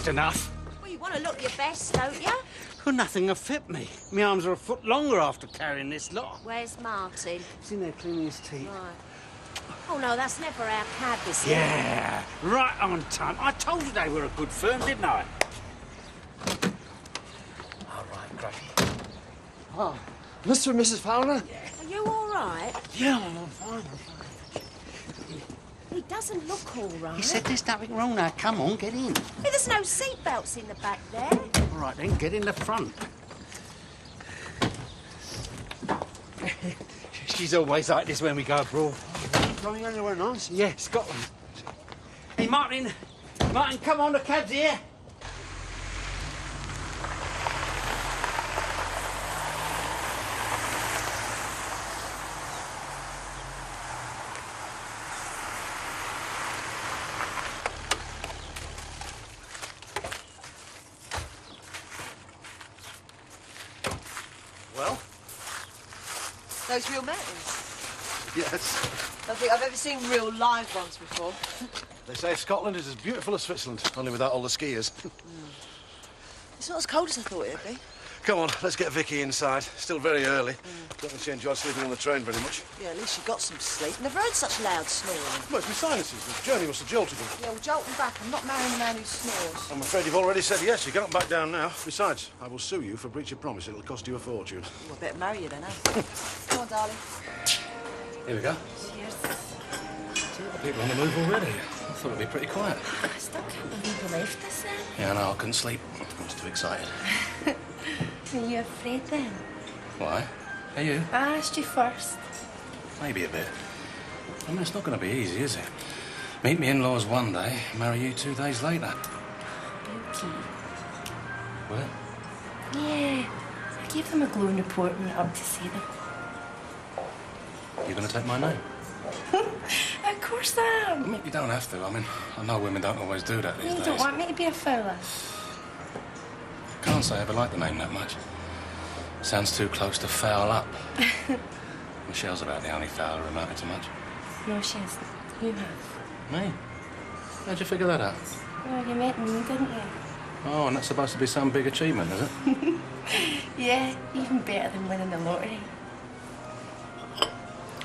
That's enough. Well, you want to look your best, don't you? Well, nothing will fit me. My arms are a foot longer after carrying this lot. Where's Martin? He's in there cleaning his teeth. Right. Oh, no, that's never our cab, is it? Yeah, right on time. I told you they were a good firm, didn't I? All right, Gracie. Oh, Mr. and Mrs. Fowler? Are you all right? Yeah, I'm fine. He doesn't look all right. He said there's nothing wrong now. Come on, get in. Hey, there's no seatbelts in the back there. All right, then, get in the front. She's always like this when we go abroad. Going anywhere nice? Yeah, Scotland. Hey, Martin. Martin, come on, the cab's here. Well? Those real mountains? Yes. I don't think I've ever seen real live ones before. They say Scotland is as beautiful as Switzerland, only without all the skiers. It's not as cold as I thought it'd be. Come on, let's get Vicky inside. Still very early. Don't think she enjoyed sleeping on the train very much. Yeah, at least you got some sleep. Never heard such loud snoring. Well, it's my sinuses. The journey must have jolted them. Yeah, well, jolt them back. I'm not marrying a man who snores. I'm afraid you've already said yes. You can't back down now. Besides, I will sue you for breach of promise. It'll cost you a fortune. Well, I better marry you then, eh? Come on, darling. Here we go. Cheers. A lot of people on the move already. I thought it'd be pretty quiet. I still can't believe you left us then. Yeah, no, I couldn't sleep. I was too excited. Are you afraid then? Why? Are you? I asked you first. Maybe a bit. I mean, it's not going to be easy, is it? Meet me in-laws one day, marry you 2 days later. Okay. What? Yeah. I gave them a glowing report and went up to see them. You're going to take my name? Of course I am. I mean, you don't have to. I mean, I know women don't always do that these You days. don't want me to be a fowler. Can't say I ever liked the name that much. Sounds too close to foul up. Michelle's about the only fowler who amounted to much. No, she isn't. You have. Me? How'd you figure that out? Well, you met me, didn't you? Oh, and that's supposed to be some big achievement, is it? Yeah, even better than winning the lottery.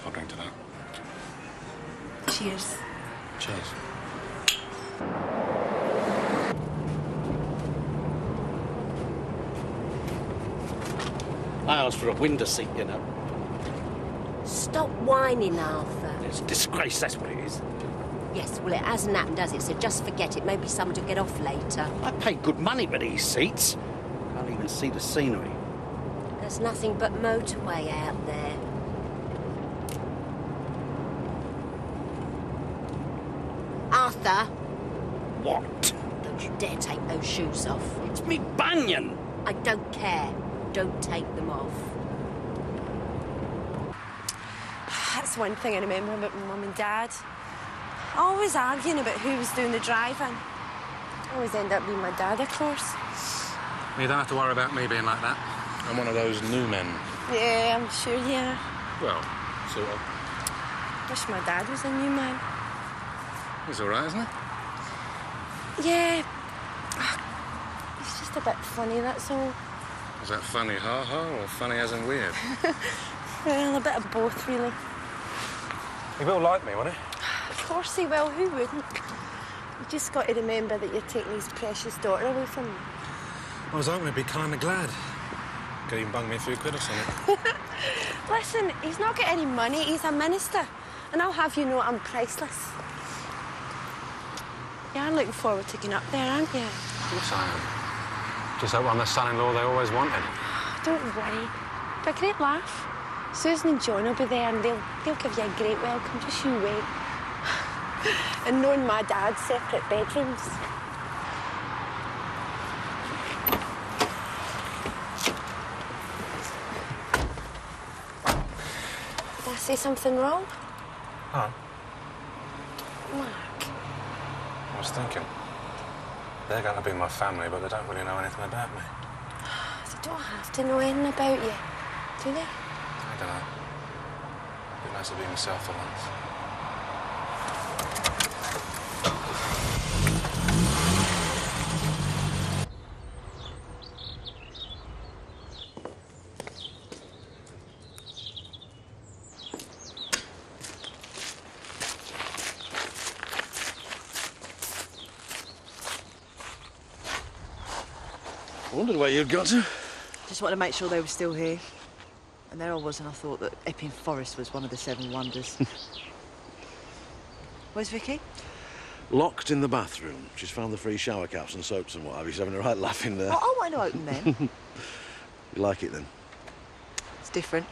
I'll drink to that. Cheers. Cheers. I asked for a window seat, you know. Stop whining, Arthur. It's a disgrace, that's what it is. Yes, well, it hasn't happened, has it? So just forget it. Maybe someone will get off later. I paid good money for these seats. Can't even see the scenery. There's nothing but motorway out there. Arthur, What? don't you dare take those shoes off. It's me bunion. I don't care. Don't take them off. That's one thing I remember about my mum and dad. Always arguing about who was doing the driving. Always end up being my dad, of course. You don't have to worry about me being like that. I'm one of those new men. Yeah, I'm sure you are. Well, sort of. Wish my dad was a new man. He's all right, isn't he? Yeah. He's just a bit funny, that's all. Is that funny ha-ha or funny as in weird? Well, a bit of both, really. He will like me, won't he? Of course he will, who wouldn't? You just got to remember that you're taking his precious daughter away from him. I was hoping he'd be kind of glad. Could even bung me a few quid or something. Listen, he's not got any money, he's a minister. And I'll have you know I'm priceless. You are looking forward to getting up there, aren't you? Of course I am. Just hope I'm the son-in-law they always wanted. Don't worry. But a great laugh. Susan and John will be there and they'll give you a great welcome. Just you wait. And knowing my dad's separate bedrooms. Did I say something wrong? Huh? Mark. I was thinking. They're going to be my family, but they don't really know anything about me. They don't have to know anything about you, do they? I don't know. It'd be nice to be myself for once. wondered where you'd got to. Just wanted to make sure they were still here. And there I was, and I thought that Epping Forest was one of the 7 wonders. Where's Vicky? Locked in the bathroom. She's found the free shower caps and soaps and what have you. She's having a right laugh in there. Oh, I want to open them. You like it then? It's different.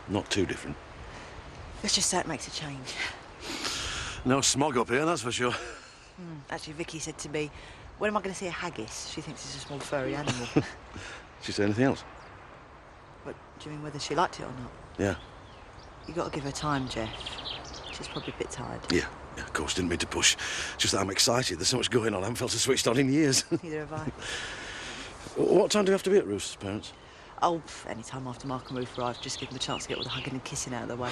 Not too different. Let's just say it makes a change. No smog up here, that's for sure. Actually, Vicky said to me, when am I going to see a haggis? She thinks it's a small furry animal. Did she say anything else? What, do you mean whether she liked it or not? Yeah. You got to give her time, Jeff. She's probably a bit tired. Yeah, of course, didn't mean to push. Just that I'm excited. There's so much going on. I haven't felt so switched on in years. Neither have I. What time do we have to be at Ruth's parents? Oh, any time after Mark and Ruth arrive, just give them a chance to get all the hugging and kissing out of the way.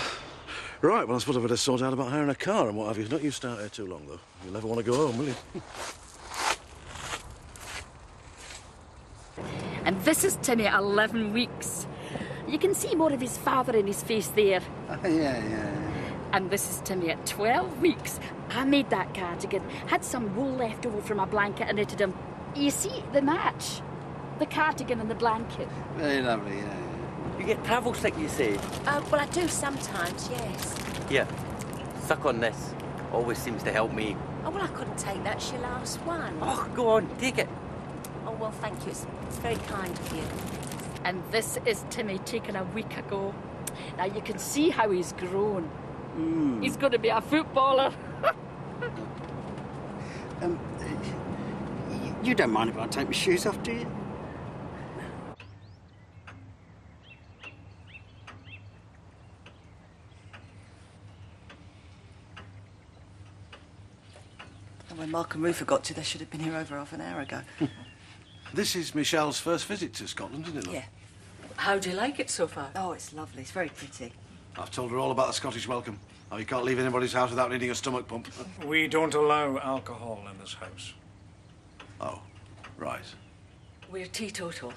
Right, well, I suppose I better sort out about hiring a car and what have you. Don't you start here too long, though. You'll never want to go home, will you? And this is Timmy at 11 weeks. You can see more of his father in his face there. Yeah. And this is Timmy at 12 weeks. I made that cardigan, had some wool left over from a blanket and knitted him. You see, the match. The cardigan and the blanket. Very lovely, yeah. You get travel sick, you say? Well, I do sometimes, yes. Here, suck on this. Always seems to help me. Oh, well, I couldn't take that. It's your last one. Oh, go on, take it. Oh, well, thank you. It's very kind of you. And this is Timmy taken a week ago. Now you can see how he's grown. He's going to be a footballer. You don't mind if I take my shoes off, do you? And when Mark and Ruth got to, they should have been here over half an hour ago. This is Michelle's first visit to Scotland, isn't it, love? Yeah. How do you like it so far? Oh, it's lovely. It's very pretty. I've told her all about the Scottish welcome. How you can't leave anybody's house without needing a stomach pump. We don't allow alcohol in this house. Oh, right. We're teetotal.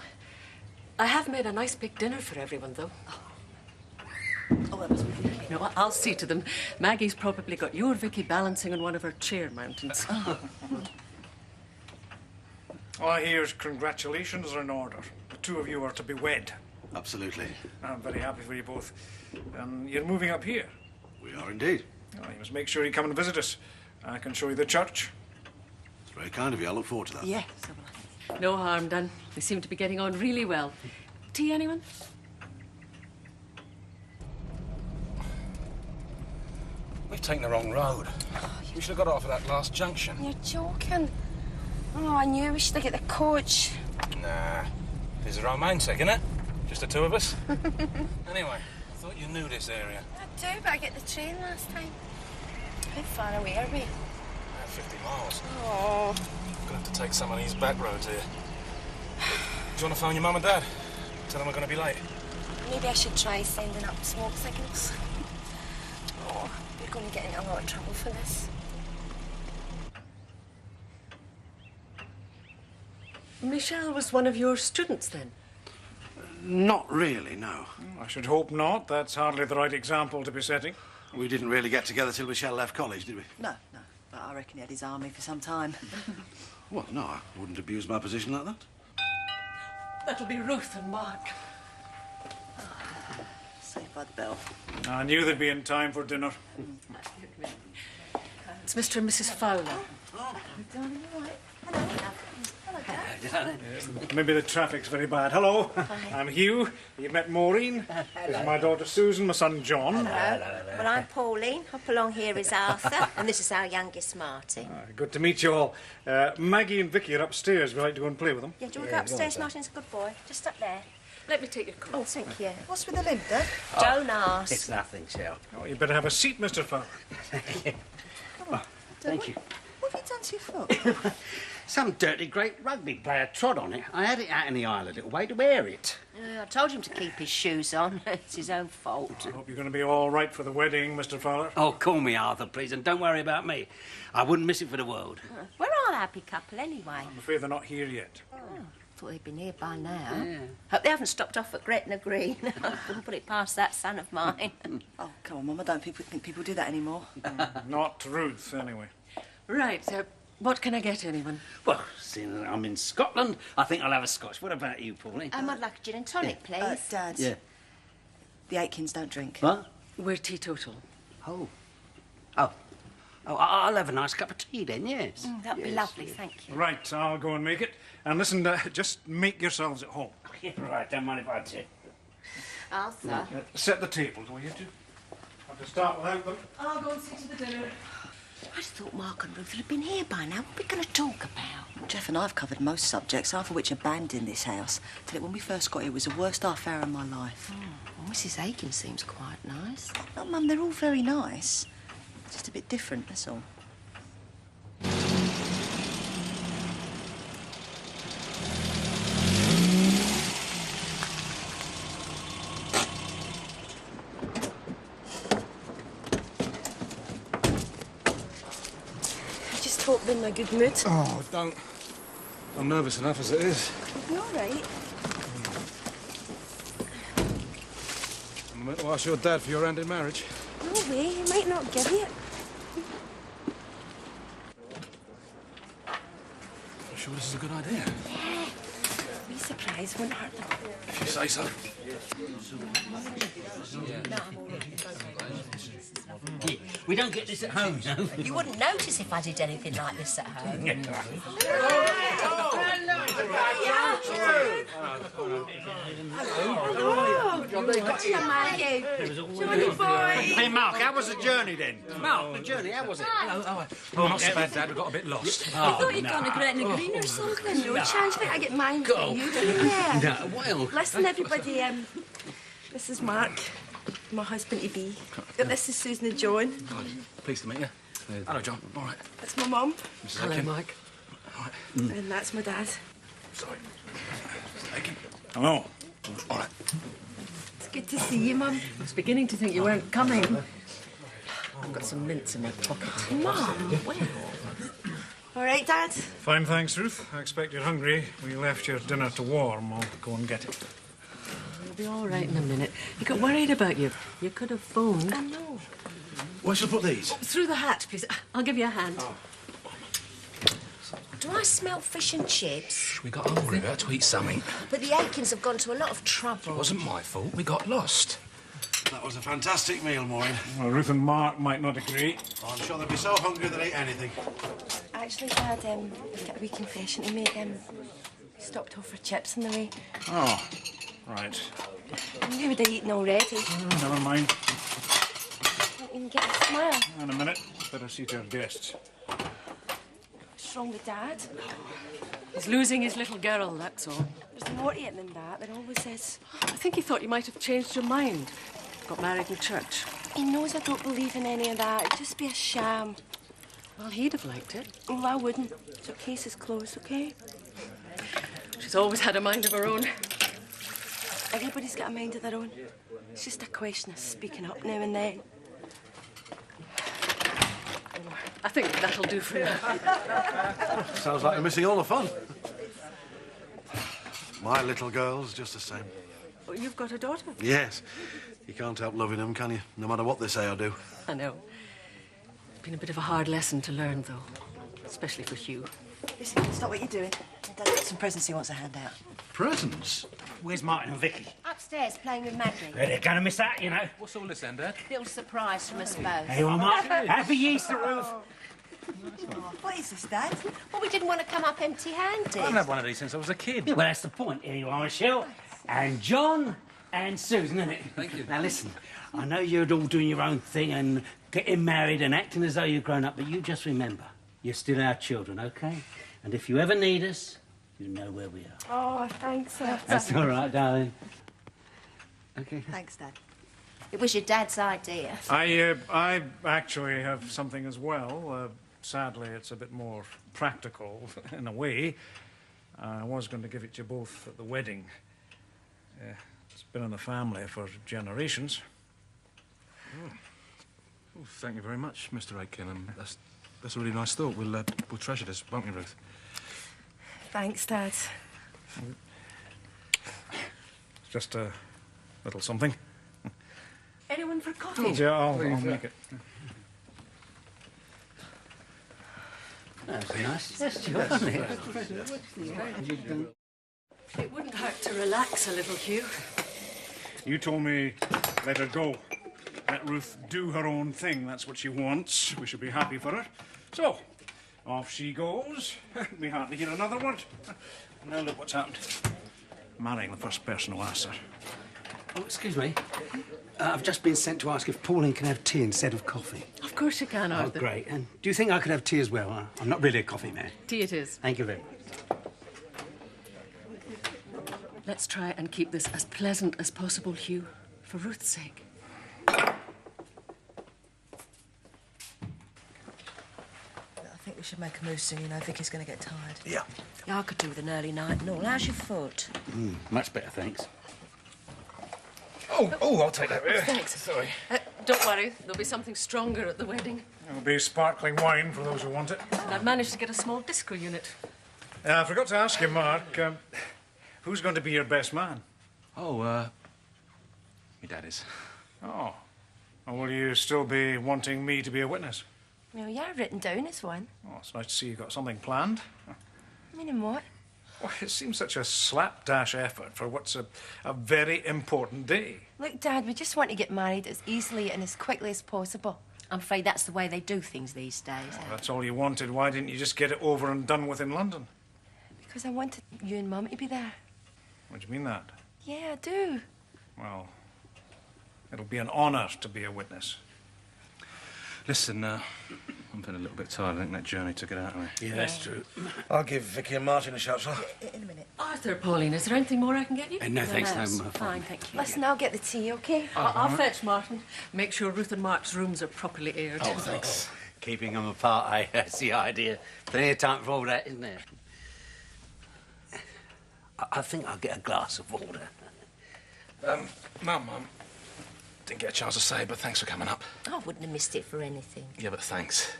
I have made a nice big dinner for everyone, though. Oh, that was really nice. No, I'll see to them. Maggie's probably got your Vicky balancing on one of her chair mountains. I hear congratulations are in order. The two of you are to be wed. Absolutely. I'm very happy for you both. You're moving up here. We are indeed. Oh, you must make sure you come and visit us. I can show you the church. It's very kind of you. I look forward to that. Yeah, so will I. No harm done. They seem to be getting on really well. Tea, anyone? We've taken the wrong road. We should have got off at that last junction. You're joking. Oh, I knew we should have got the coach. Nah. This is romantic, isn't it? Just the two of us. Anyway, I thought you knew this area. I do, but I get the train last time. How far away are we? About 50 miles. Oh. Gonna have to take some of these back roads here. Do you want to phone your mum and dad? Tell them we're going to be late. Maybe I should try sending up smoke signals. Oh, we're going to get into a lot of trouble for this. Michelle was one of your students, then? Not really, no. I should hope not. That's hardly the right example to be setting. We didn't really get together till Michelle left college, did we? No. But I reckon he had his army for some time. Well, no, I wouldn't abuse my position like that. That'll be Ruth and Mark. Saved by the bell. I knew they'd be in time for dinner. It's Mr. and Mrs. Fowler. Darling, all right. Hello, love. Hello, Dad. Maybe the traffic's very bad. Hello, I'm Hugh. You've met Maureen. This is my daughter Susan, my son John. Well, I'm Pauline. Up along here is Arthur. And this is our youngest, Marty. Good to meet you all. Maggie and Vicky are upstairs. We'd like to go and play with them. Yeah, do you want to go upstairs? Martin's a good boy. Just up there. Let me take your coat. Oh, thank you. What's with the limp, Dad? Don't ask. It's nothing, Shell. Oh, you better have a seat, Mr. Fowler. Thank you. What have you done to your foot? Some dirty great rugby player trod on it. I had it out in the aisle a little way to wear it. I told him to keep his shoes on. It's his own fault. I hope you're going to be all right for the wedding, Mr. Fowler. Oh, call me Arthur, please, and don't worry about me. I wouldn't miss it for the world. We're all a happy couple anyway. I'm afraid they're not here yet. Thought they'd been here by now. Yeah. Hope they haven't stopped off at Gretna Green. I wouldn't put it past that son of mine. Oh, come on, Mum. I don't think people do that anymore. Not Ruth, anyway. Right, What can I get anyone? Well, seeing that I'm in Scotland, I think I'll have a Scotch. What about you, Pauline? I'd like a gin and tonic, please. Dad. Yeah. The Aitkins don't drink. What? We're teetotal. Oh. I'll have a nice cup of tea then, yes. That'd be lovely, thank you. Right, I'll go and make it. And listen, just make yourselves at home. Yeah, right, don't mind if I do. Arthur. Set the table, will you two? Have to start without them. I'll go and see to the dinner. I just thought Mark and Ruth would have been here by now. What are we going to talk about? Jeff and I have covered most subjects, half of which are banned in this house. Tell you, when we first got here, it was the worst half hour of my life. Well, Mrs. Aiken seems quite nice. Oh, Mum, they're all very nice. Just a bit different, that's all. I just hope they're in a good mood. Oh, don't. I'm nervous enough as it is. You all right? I'm meant to ask your dad for your hand in marriage. No way, he might not give you it. I'm sure this is a good idea. Be surprised, wouldn't hurt them. If you say so. We don't get this at home, you know. You wouldn't notice if I did anything like this at home. Hey, Mark, how was the journey then? Mark, the journey, how was it? Oh, not so bad, Dad. We got a bit lost. I thought you'd gone to Gretna Green or something. No chance that I get mine for you, didn't you? No, well... Listen, everybody, this is Mark, my husband-to-be. This is Susan and John. Pleased to meet you. Hello, John. All right. That's my mum. Mrs. Hello, Aiken. Mike. All right. And that's my dad. Sorry. Mr. Aiken. Hello. All right. It's good to see you, Mum. I was beginning to think you weren't coming. I've got some mints in my pocket. Mum, well. All right, Dad? Fine, thanks, Ruth. I expect you're hungry. We left your dinner to warm. I'll go and get it. You'll be all right in a minute. He got worried about you. You could have phoned. I know. Where shall I put these? Through the hatch, please. I'll give you a hand. Do I smell fish and chips? We got hungry about to eat something. But the Aikens have gone to a lot of trouble. It wasn't my fault. We got lost. That was a fantastic meal, Maureen. Well, Ruth and Mark might not agree. I'm sure they'd be so hungry they'd eat anything. Actually, Dad, I've got a wee confession to make. We stopped off for chips on the way. Oh, right. You would have eaten already. Never mind. Can't even get a smile. In a minute. Better see to our guests. What's wrong with Dad? He's losing his little girl, that's all. There's more to it than that. There always is. I think he thought you might have changed your mind. Got married in church. He knows I don't believe in any of that. It'd just be a sham. Well, he'd have liked it. Well, I wouldn't. So case is closed, okay? She's always had a mind of her own. Everybody's got a mind of their own. It's just a question of speaking up now and then. I think that'll do for now. Sounds like you're missing all the fun. My little girl's just the same. Oh, you've got a daughter? Yes. You can't help loving them, can you? No matter what they say or do. I know. It's been a bit of a hard lesson to learn, though. Especially for Hugh. Listen, stop what you're doing. Dad's got some presents he wants to hand out. Presents? Where's Martin and Vicky? Upstairs, playing with Maggie. They're going to miss that, you know. What's all this then, Dad? Little surprise from us both. Hey, well, Mark, happy Easter, Ruth. What is this, Dad? Well, we didn't want to come up empty-handed. I haven't had one of these since I was a kid. Well, that's the point. Here you are, Michelle, and John, and Susan, isn't it? Thank you. Now, listen, I know you're all doing your own thing and getting married and acting as though you've grown up, but you just remember, you're still our children, OK? And if you ever need us, you know where we are. Oh, thanks, sir. That's all right, darling. OK. Thanks, Dad. It was your dad's idea. I actually have something as well. Sadly, it's a bit more practical, in a way. I was going to give it to you both at the wedding. It's been in the family for generations. Oh, thank you very much, Mr. Aiken. That's a really nice thought. We'll treasure this, won't we, Ruth? Thanks, Dad. It's just a little something. Anyone for coffee? Yeah, I'll make it. That was a nice gesture, wasn't it? It wouldn't hurt to relax a little, Hugh. You told me let her go. Let Ruth do her own thing. That's what she wants. We should be happy for her. So, off she goes. Be hard to hear another word. Now look what's happened. Marrying the first person who asks her. Oh, excuse me. I've just been sent to ask if Pauline can have tea instead of coffee. Of course you can, Oh, Arthur. great. And do you think I could have tea as well? I'm not really a coffee man. Tea it is. Thank you very much. Let's try and keep this as pleasant as possible, Hugh, for Ruth's sake. I think we should make a move soon. You know, Vicky's going to get tired. Yeah. Yeah, I could do with an early night and all. How's your foot? Much better, thanks. Oh, I'll take that. Thanks. Sorry. Don't worry, there'll be something stronger at the wedding. There'll be sparkling wine for those who want it. And I've managed to get a small disco unit. I forgot to ask you, Mark, who's going to be your best man? Oh, my dad is. Oh. Well, will you still be wanting me to be a witness? Well, yeah, written down as one. Oh, it's nice to see you've got something planned. Meaning what? Well, it seems such a slapdash effort for what's a very important day. Look, Dad, we just want to get married as easily and as quickly as possible. I'm afraid that's the way they do things these days. Well, that's all you wanted. Why didn't you just get it over and done with in London? Because I wanted you and Mum to be there. What do you mean that? Yeah, I do. Well, it'll be an honour to be a witness. Listen, I'm feeling a little bit tired. I think that journey took it out of me. Yeah, that's true. I'll give Vicky and Martin a shout, sir. In a minute. Arthur, Pauline, is there anything more I can get you? No, thanks, that's no. fine, thank you. Listen, I'll get the tea, OK? I'll fetch Martin. Make sure Ruth and Mark's rooms are properly aired. Oh, thanks. Keeping them apart, eh? That's the idea. Plenty of time for all that, isn't there? I think I'll get a glass of water. Mum, didn't get a chance to say, but thanks for coming up. I wouldn't have missed it for anything. Yeah, but thanks.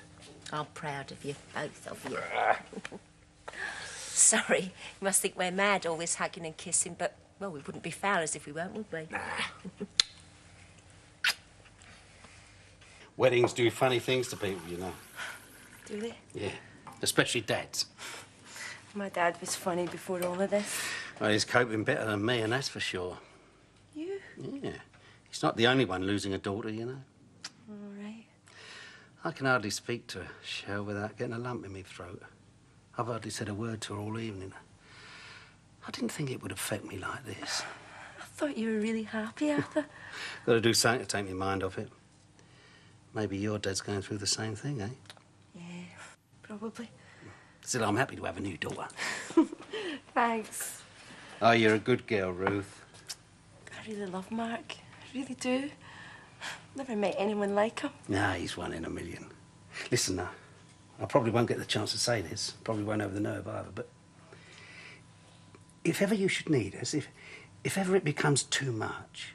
I'm proud of you, both of you. Sorry, you must think we're mad, all this hugging and kissing, but, well, we wouldn't be fowlers if we weren't, would we? Weddings do funny things to people, you know. Do they? Yeah, especially dads. My dad was funny before all of this. Well, he's coping better than me, and that's for sure. You? Yeah. He's not the only one losing a daughter, you know. All right. I can hardly speak to her, Shell, without getting a lump in my throat. I've hardly said a word to her all evening. I didn't think it would affect me like this. I thought you were really happy, Arthur. Got to do something to take my mind off it. Maybe your dad's going through the same thing, eh? Yeah, probably. Still, I'm happy to have a new daughter. Thanks. Oh, you're a good girl, Ruth. I really love Mark. I really do. Never met anyone like him. Nah, he's one in a million. Listen now, I probably won't get the chance to say this. Probably won't have the nerve either, but if ever you should need us, if ever it becomes too much,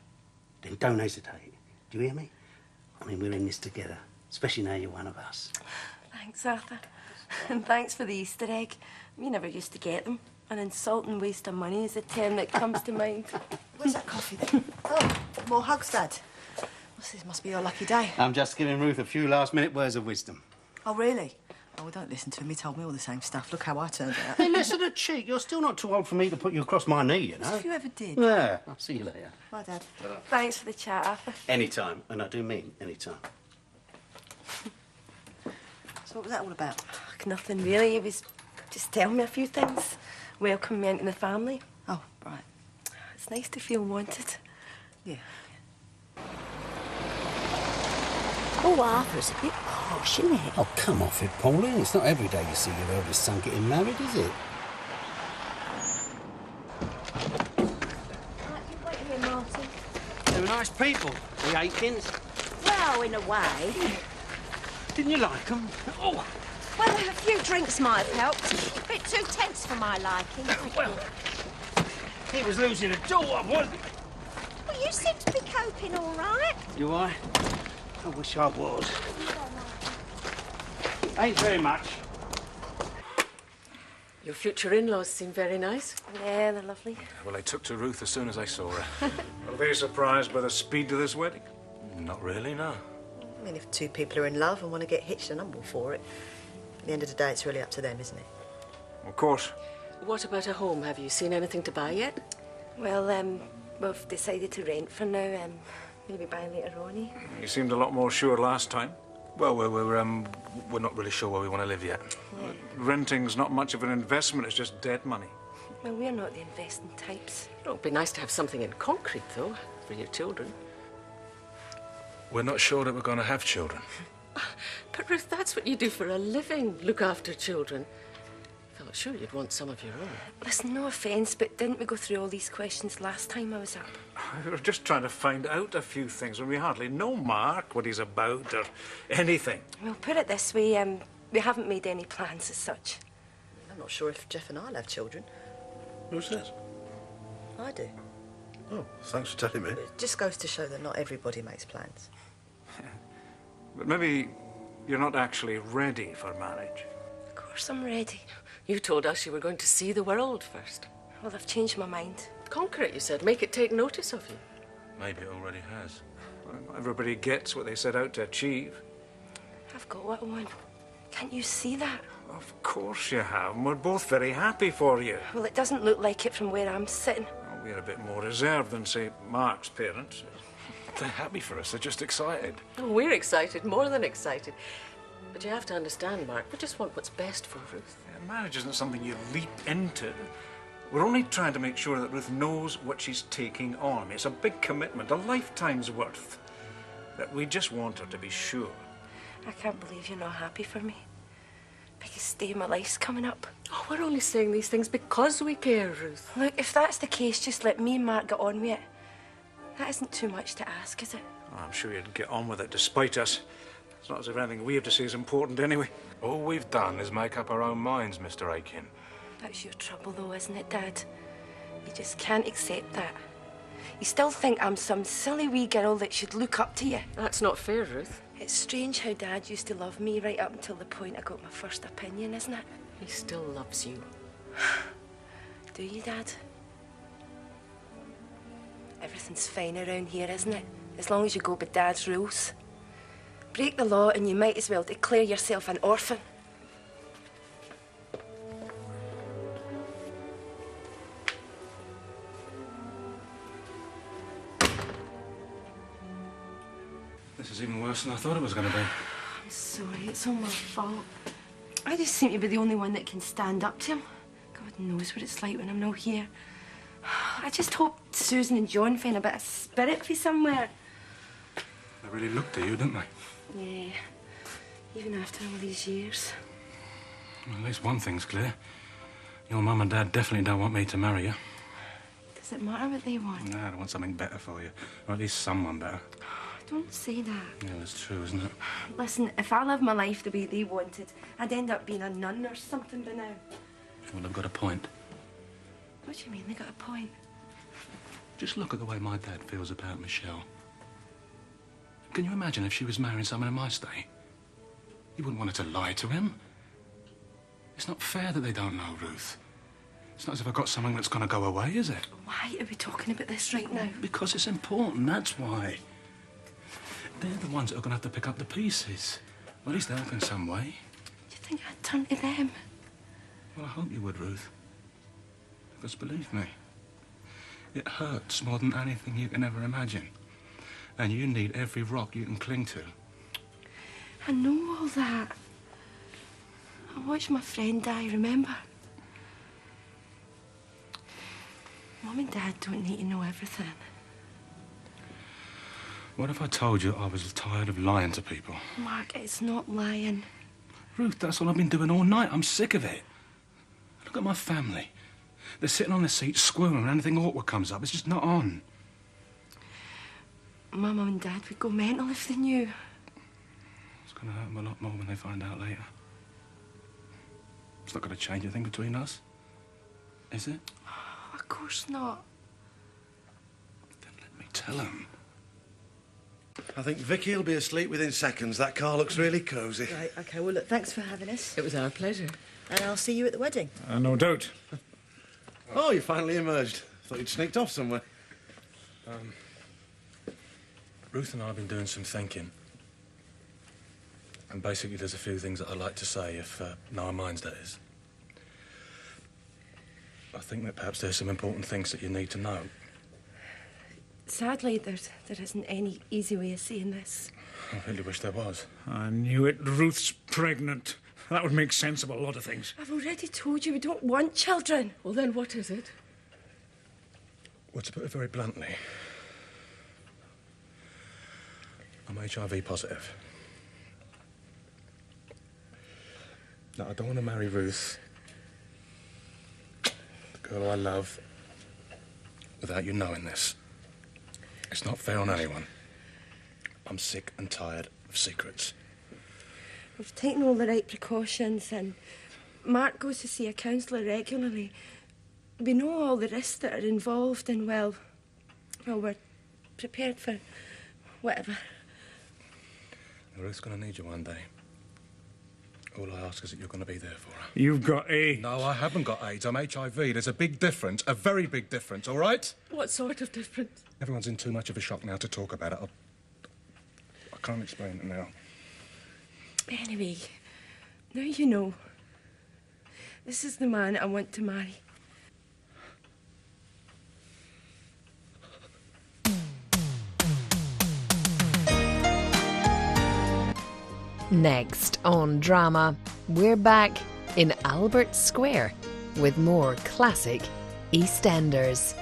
then don't hesitate. Do you hear me? I mean, we're in this together, especially now you're one of us. Thanks, Arthur. And thanks for the Easter egg. We never used to get them. An insulting waste of money is the term that comes to mind. Where's that coffee then? Oh, more hugs, Dad. Well, this must be your lucky day. I'm just giving Ruth a few last-minute words of wisdom. Oh, really? Oh, well, don't listen to him. He told me all the same stuff. Look how I turned out. Hey, listen to cheek. You're still not too old for me to put you across my knee, you know. If you ever did. Yeah, I'll see you later. Bye, Dad. Thanks for the chat, Arthur. Anytime, and I do mean anytime. So what was that all about? Nothing really. He was just telling me a few things. Welcome me into the family. Oh, right. It's nice to feel wanted. Yeah. Oh, Arthur's a bit posh, isn't it? Oh, come off it, Pauline. It's not every day you see your eldest son getting married, is it? Wait here, Martin. They were nice people, the Aikins. Well, in a way. Didn't you like them? Oh, Well, a few drinks might have helped. A bit too tense for my liking. well, he was losing a daughter, wasn't he? Well, you seem to be coping all right. Do I? I wish I was. Ain't very much. Your future in-laws seem very nice. Yeah, they're lovely. Well, they took to Ruth as soon as they saw her. Are they surprised by the speed of this wedding? Not really, no. I mean, if two people are in love and want to get hitched, then I'm all for it. At the end of the day, it's really up to them, isn't it? Of course. What about a home? Have you seen anything to buy yet? Well, we've decided to rent for now. Maybe buy later on, eh? You seemed a lot more sure last time. Well, we're not really sure where we want to live yet. Renting's not much of an investment, it's just dead money. Well, we're not the investing types. It would be nice to have something in concrete, though, for your children. We're not sure that we're going to have children. But, Ruth, that's what you do for a living, look after children. I felt sure you'd want some of your own. Listen, no offence, but didn't we go through all these questions last time I was up? We were just trying to find out a few things when we hardly know Mark, what he's about, or anything. Well, put it this way, we haven't made any plans as such. I'm not sure if Jeff and I'll have children. Who says? I do. Oh, thanks for telling me. It just goes to show that not everybody makes plans. But maybe you're not actually ready for marriage. Of course I'm ready. You told us you were going to see the world first. Well, I've changed my mind. Conquer it, you said. Make it take notice of you. Maybe it already has. Well, everybody gets what they set out to achieve. I've got what I want. Can't you see that? Of course you have, and we're both very happy for you. Well, it doesn't look like it from where I'm sitting. Well, we're a bit more reserved than, say, Mark's parents. They're happy for us. They're just excited. Oh, we're excited, more than excited. But you have to understand, Mark, we just want what's best for Ruth. Yeah, marriage isn't something you leap into. We're only trying to make sure that Ruth knows what she's taking on. It's a big commitment, a lifetime's worth. That we just want her to be sure. I can't believe you're not happy for me. Biggest day of my life's coming up. Oh, we're only saying these things because we care, Ruth. Look, if that's the case, just let me and Mark get on with it. That isn't too much to ask, is it? Oh, I'm sure you'd get on with it despite us. It's not as if anything we have to say is important anyway. All we've done is make up our own minds, Mr. Aiken. That's your trouble, though, isn't it, Dad? You just can't accept that. You still think I'm some silly wee girl that should look up to you. That's not fair, Ruth. It's strange how Dad used to love me right up until the point I got my first opinion, isn't it? He still loves you. Do you, Dad? Everything's fine around here, isn't it? As long as you go by Dad's rules. Break the law and you might as well declare yourself an orphan. This is even worse than I thought it was going to be. I'm sorry, it's all my fault. I just seem to be the only one that can stand up to him. God knows what it's like when I'm not here. I just hope Susan and John find a bit of spirit for somewhere. They really looked at you, didn't they? Yeah, even after all these years. Well, at least one thing's clear. Your mum and dad definitely don't want me to marry you. Does it matter what they want? No, they want something better for you. Or at least someone better. Don't say that. Yeah, it's true, isn't it? Listen, if I lived my life the way they wanted, I'd end up being a nun or something by now. Well, they've got a point. What do you mean, they got a point? Just look at the way my dad feels about Michelle. Can you imagine if she was marrying someone in my state? You wouldn't want her to lie to him. It's not fair that they don't know, Ruth. It's not as if I've got something that's going to go away, is it? Why are we talking about this right now? Because it's important, that's why. They're the ones that are going to have to pick up the pieces. Well, at least help in some way. You think I'd turn to them? Well, I hope you would, Ruth. Because believe me, it hurts more than anything you can ever imagine. And you need every rock you can cling to. I know all that. I watched my friend die, remember? Mum and Dad don't need to know everything. What if I told you I was tired of lying to people? Mark, it's not lying. Ruth, that's all I've been doing all night. I'm sick of it. Look at my family. They're sitting on the seat squirming when anything awkward comes up. It's just not on. My mum and Dad would go mental if they knew. It's going to hurt them a lot more when they find out later. It's not going to change anything between us, is it? Oh, of course not. Then let me tell them. I think Vicky will be asleep within seconds. That car looks really cosy. Right, OK, well, look, thanks for having us. It was our pleasure. And I'll see you at the wedding. No doubt. Oh, you finally emerged. Thought you'd sneaked off somewhere. Ruth and I have been doing some thinking. And basically there's a few things that I'd like to say, if no one minds, that is. I think that perhaps there's some important things that you need to know. Sadly, there isn't any easy way of saying this. I really wish there was. I knew it. Ruth's pregnant. That would make sense of a lot of things. I've already told you we don't want children. Well, then what is it? Well, to put it very bluntly, I'm HIV positive. Now, I don't want to marry Ruth, the girl I love, without you knowing this. It's not fair on anyone. I'm sick and tired of secrets. We've taken all the right precautions, and Mark goes to see a counsellor regularly. We know all the risks that are involved, and well, we're prepared for whatever. Ruth's going to need you one day. All I ask is that you're going to be there for her. You've got AIDS. No, I haven't got AIDS. I'm HIV. There's a big difference, a very big difference, all right? What sort of difference? Everyone's in too much of a shock now to talk about it. I can't explain it now. Anyway, now you know. This is the man I want to marry. Next on Drama, we're back in Albert Square with more classic Eastenders.